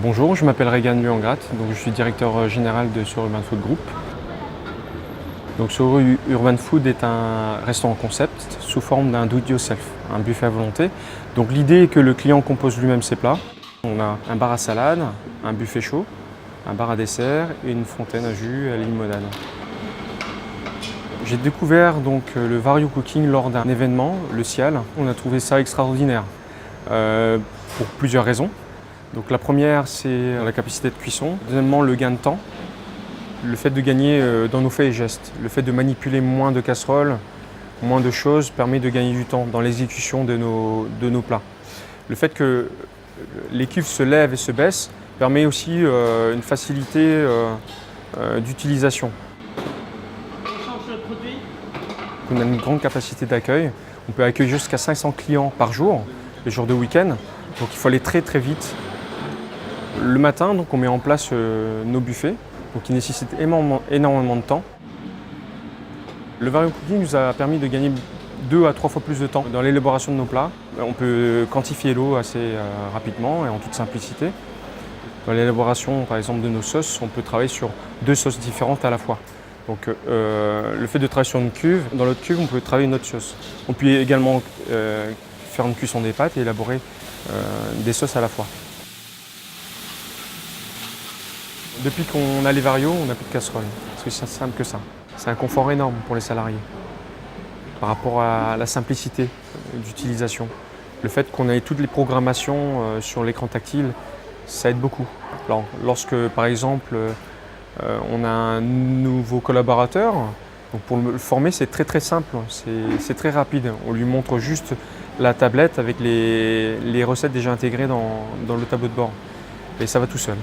Bonjour, je m'appelle Regan Luangrat, donc je suis directeur général de Sur Urban Food Group. Donc Sur Urban Food est un restaurant concept sous forme d'un do-it-yourself, un buffet à volonté. Donc l'idée est que le client compose lui-même ses plats. On a un bar à salade, un buffet chaud, un bar à dessert et une fontaine à jus à la limonade. J'ai découvert donc le Vario Cooking lors d'un événement, le Cial. On a trouvé ça extraordinaire pour plusieurs raisons. Donc la première, c'est la capacité de cuisson. Deuxièmement, le gain de temps. Le fait de gagner dans nos faits et gestes. Le fait de manipuler moins de casseroles, moins de choses, permet de gagner du temps dans l'exécution de nos plats. Le fait que les cuves se lèvent et se baissent permet aussi une facilité d'utilisation. On a une grande capacité d'accueil. On peut accueillir jusqu'à 500 clients par jour, les jours de week-end. Donc il faut aller très très vite. Le matin, donc, on met en place nos buffets, donc, qui nécessitent énormément de temps. Le Vario Cooking nous a permis de gagner 2 à 3 fois plus de temps dans l'élaboration de nos plats. On peut quantifier l'eau assez rapidement et en toute simplicité. Dans l'élaboration, par exemple, de nos sauces, on peut travailler sur 2 sauces différentes à la fois. Donc, le fait de travailler sur une cuve, dans l'autre cuve, on peut travailler une autre sauce. On peut également faire une cuisson des pâtes et élaborer des sauces à la fois. Depuis qu'on a les Vario, on n'a plus de casserole, parce que c'est simple que ça. C'est un confort énorme pour les salariés par rapport à la simplicité d'utilisation. Le fait qu'on ait toutes les programmations sur l'écran tactile, ça aide beaucoup. Alors, lorsque, par exemple, on a un nouveau collaborateur, donc pour le former, c'est très simple, c'est très rapide. On lui montre juste la tablette avec les recettes déjà intégrées dans le tableau de bord. Et ça va tout seul.